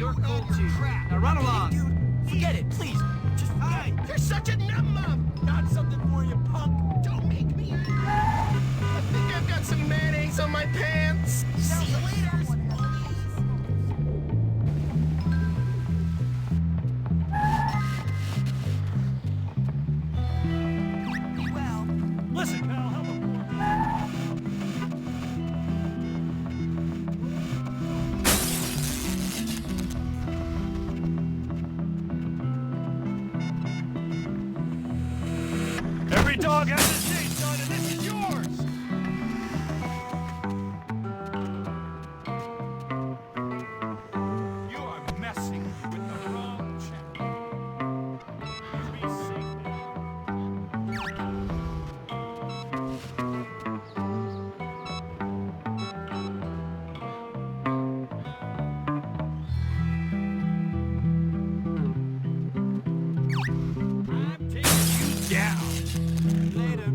You're cool too. Now run along. Forget it, please. Just Hey, you're such a num-num! Got something for you, punk! Don't make me... I think I've got some mayonnaise on my pants! See you later! listen, pal. Help him. Every dog has his day, son, and this is yours! You are messing with the wrong chap. You be safe I'm taking you down. Later.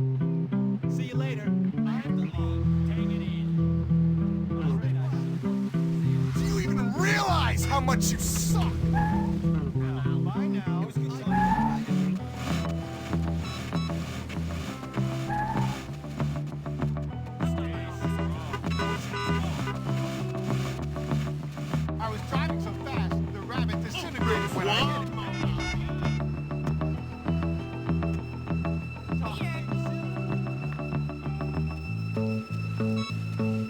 See you later. I have to leave. Take it easy. Do you even realize how much you suck? Bye now. It was good I was driving so fast, the rabbit disintegrated when I hit it.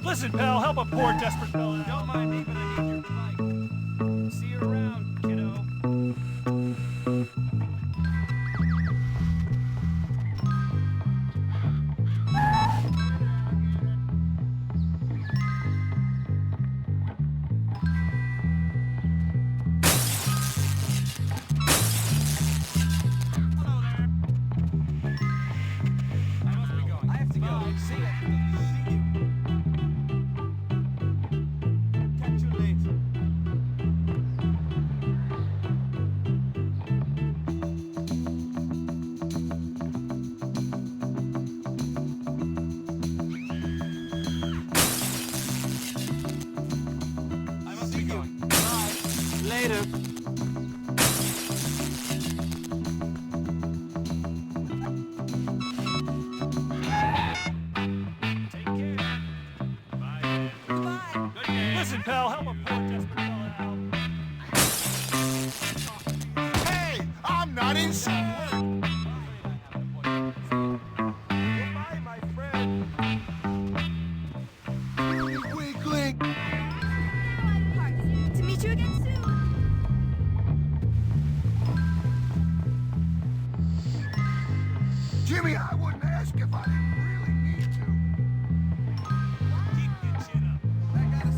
Listen, pal, help a poor, desperate fella. Don't mind me, but I need your bike. See you around, kiddo. Hello there. I must be going. I have to go. See ya. See you. Catch you later. I must be going. Bye. Later. Take care. Bye, man. Goodbye. Good day. Listen, pal, help a poor, desperate fella out. Hey, I'm not inside! Goodbye, my friend. Wiggling! To meet you again soon. Jimmy, I wouldn't ask if I didn't really need to. Keep your chin up. I gotta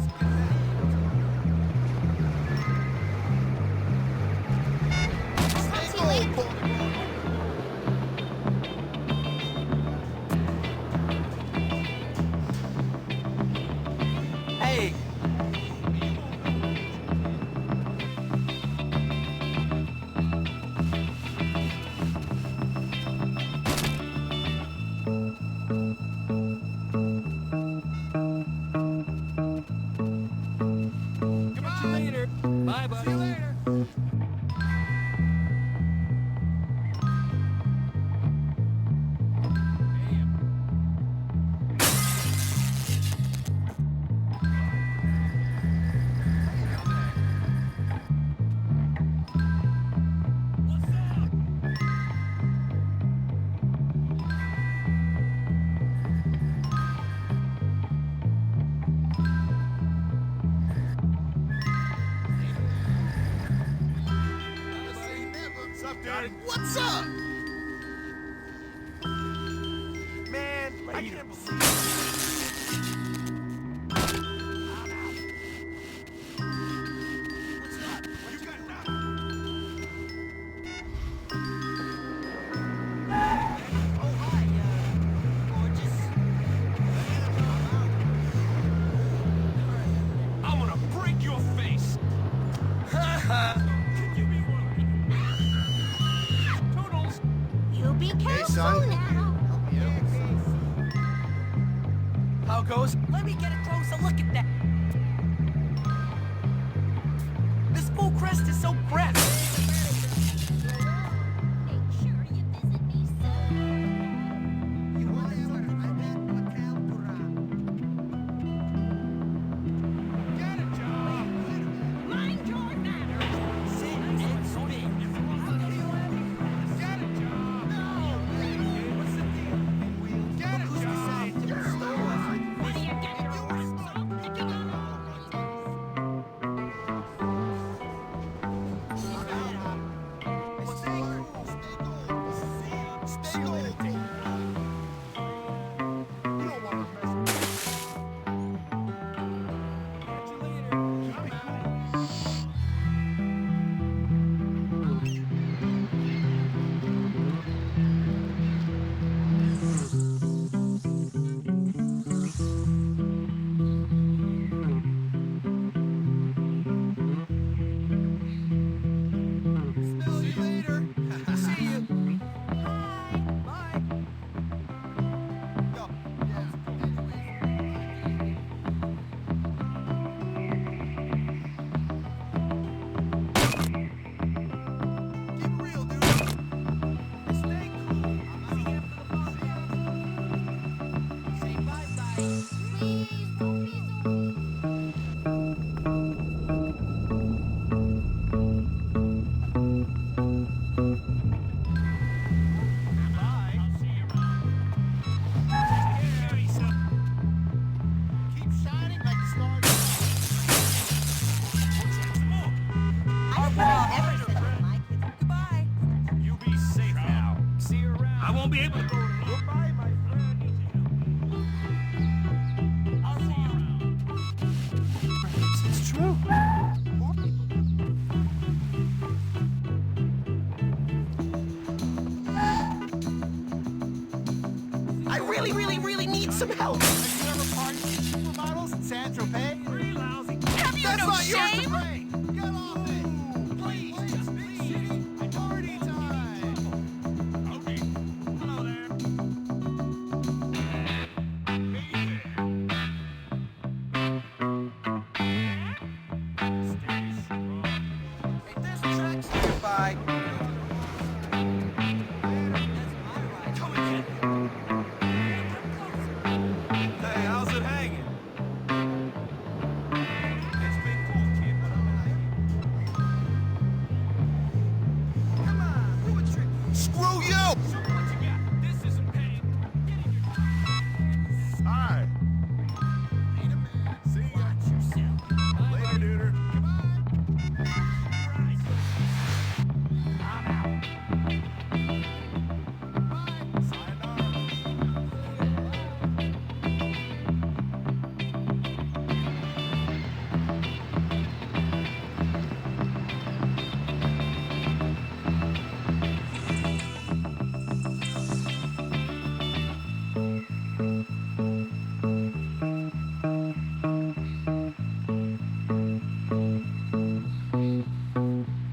See you later. Hey. Catch you later. Bye, buddy. See you later. What's up? What's up, dude? What's up? Man, I can't believe What's up? You got Oh, hi, gorgeous. I'm gonna break your face. Could you be one? Toodles. You be careful son. now. How goes? Let me get a closer look at that. This be able to go along. Goodbye, my friend. I'll see you around. Perhaps it's true. I really need some help. Have you ever partied with supermodels in San Tropez? Pretty lousy. Have you That's no not yours to shame? break. Get off it. Please, just big city party time. Okay. Hello there. Hey there. Stay strong. Hey, there's tracks nearby. Come again. Hey, how's it hanging? It's been cool, kid, but I'm out of here. Come on, do a trick. Screw you! Show me what you got. This isn't paying. Get in your Hi. Need a man. See ya. Watch yourself. Later, duder. Goodbye. I'm out. Bye. Sayonara.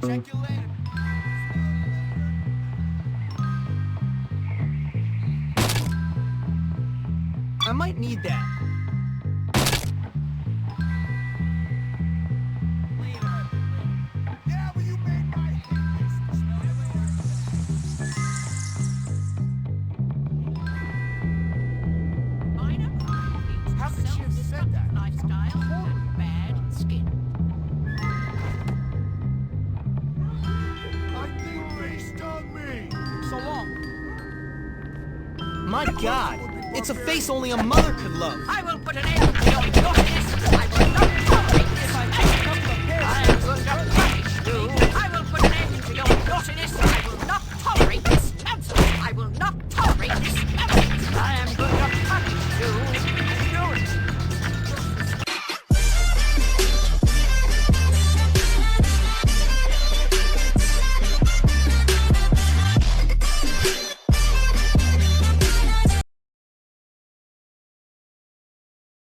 Check you later. I might need that. Yeah, but you made my Minor crime leads How to could she have said that? self-destructive lifestyle, bad skin. I think they stung me. So long. My God, it's a face only a mother could love. I will put an end